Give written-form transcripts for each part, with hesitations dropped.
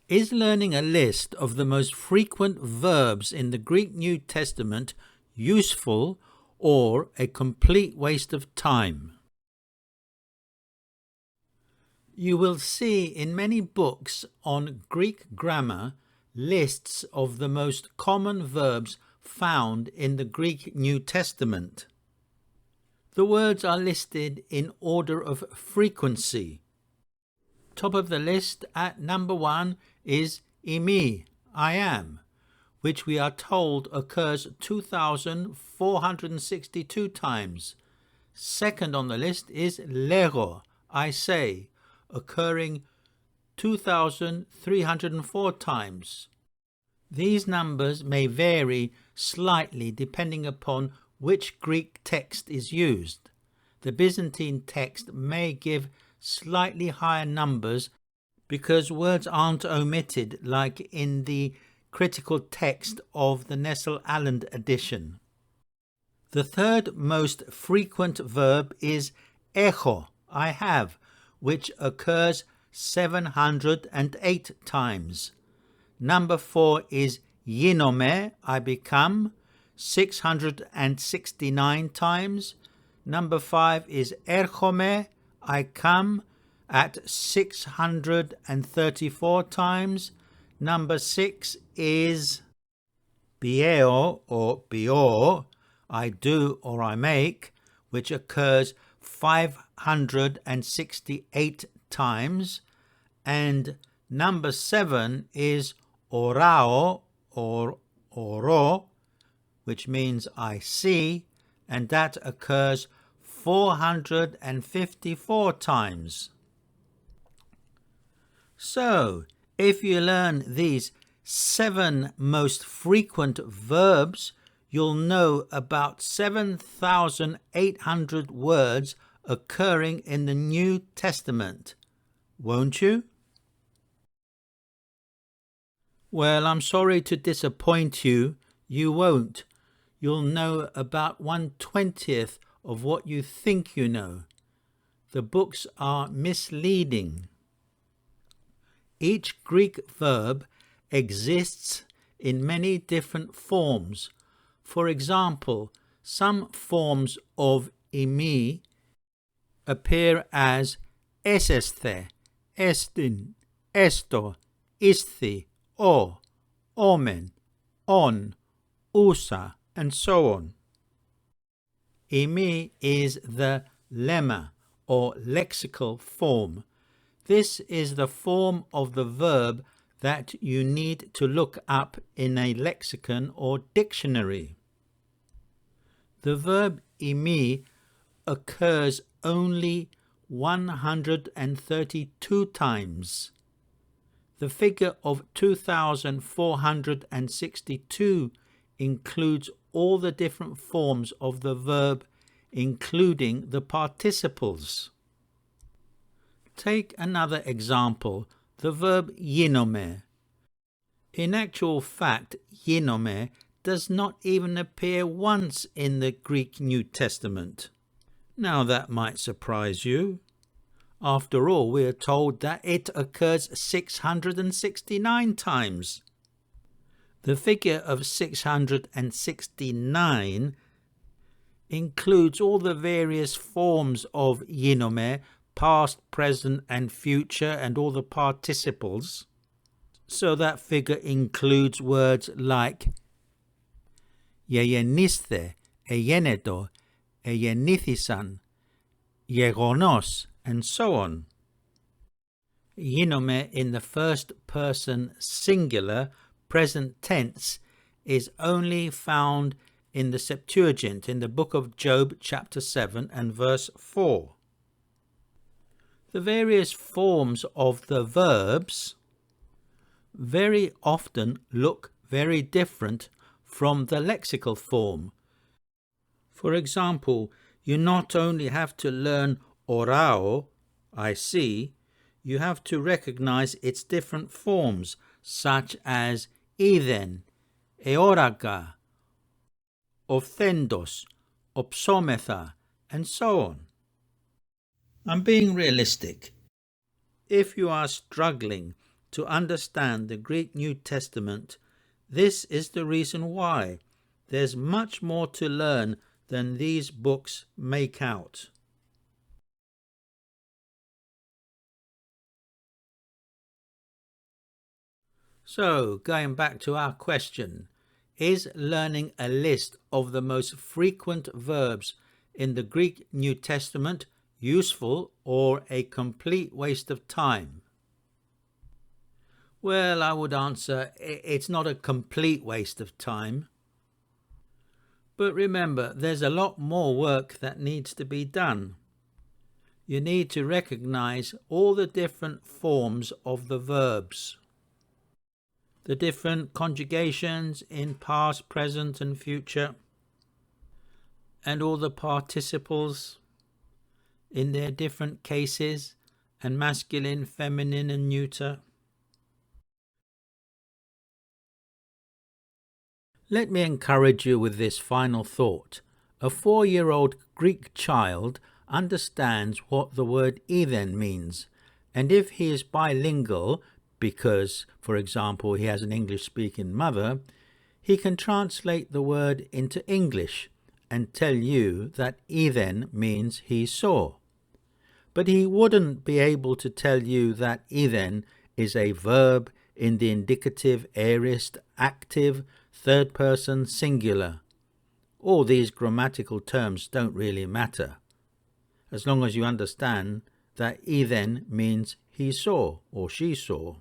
Is learning a list of the most frequent verbs in the Greek New Testament useful or a complete waste of time? You will see in many books on Greek grammar lists of the most common verbs found in the Greek New Testament. The words are listed in order of frequency. Top of the list at number 1 is imi, I am, which we are told occurs 2,462 times. Second on the list is lego, I say, occurring 2,304 times. These numbers may vary slightly depending upon which Greek text is used. The Byzantine text may give slightly higher numbers because words aren't omitted like in the critical text of the Nestle-Aland edition. The third most frequent verb is echo, I have, which occurs 708 times. Number 4 is ginome, I become, 669 times. Number 5 is erchome, I come, at 634 times. Number 6 is bieo or bio, I do or I make, which occurs 568 times. And number 7 is orao or oro, which means I see, and that occurs 454 times. So, if you learn these 7 most frequent verbs, you'll know about 7,800 words occurring in the New Testament, won't you? Well, I'm sorry to disappoint you. You won't. You'll know about 1/20th of what you think you know. The books are misleading. Each Greek verb exists in many different forms. For example, some forms of imi appear as esesthe, estin, esto, isthi, o, omen, on, usa, and so on. Imi is the lemma or lexical form. This is the form of the verb that you need to look up in a lexicon or dictionary. The verb imi occurs only 132 times. The figure of 2,462 includes all the different forms of the verb, including the participles. Take another example, the verb ginome. In actual fact, ginome does not even appear once in the Greek New Testament. Now that might surprise you. After all, we are told that it occurs 669 times. The figure of 669 includes all the various forms of ginome, past, present, and future, and all the participles. So that figure includes words like γεγεννήσθε, εγένετο, εγεννήθησαν, γεγονός, and so on. Ginome in the first person singular present tense is only found in the Septuagint in the book of Job chapter 7 and verse 4. The various forms of the verbs very often look very different from the lexical form. For example, you not only have to learn orao, I see, you have to recognize its different forms, such as είδεν, εόρακα, οφθέντος, οψόμεθα, and so on. I'm being realistic. If you are struggling to understand the Greek New Testament. This is the reason why. There's much more to learn than these books make out. So, going back to our question, is learning a list of the most frequent verbs in the Greek New Testament useful or a complete waste of time? Well, I would answer it's not a complete waste of time. But remember, there's a lot more work that needs to be done. You need to recognize all the different forms of the verbs, the different conjugations in past, present and future, and all the participles in their different cases, and masculine, feminine and neuter. Let me encourage you with this final thought. A 4-year-old Greek child understands what the word "ethen" means, and if he is bilingual, because, for example, he has an English-speaking mother, he can translate the word into English and tell you that "ethen" means he saw. But he wouldn't be able to tell you that "ethen" is a verb in the indicative, aorist, active, third person singular. All these grammatical terms don't really matter, as long as you understand that "ethen" means he saw or she saw.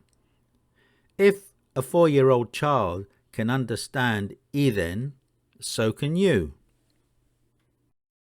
If a 4-year-old child can understand "ethen", so can you.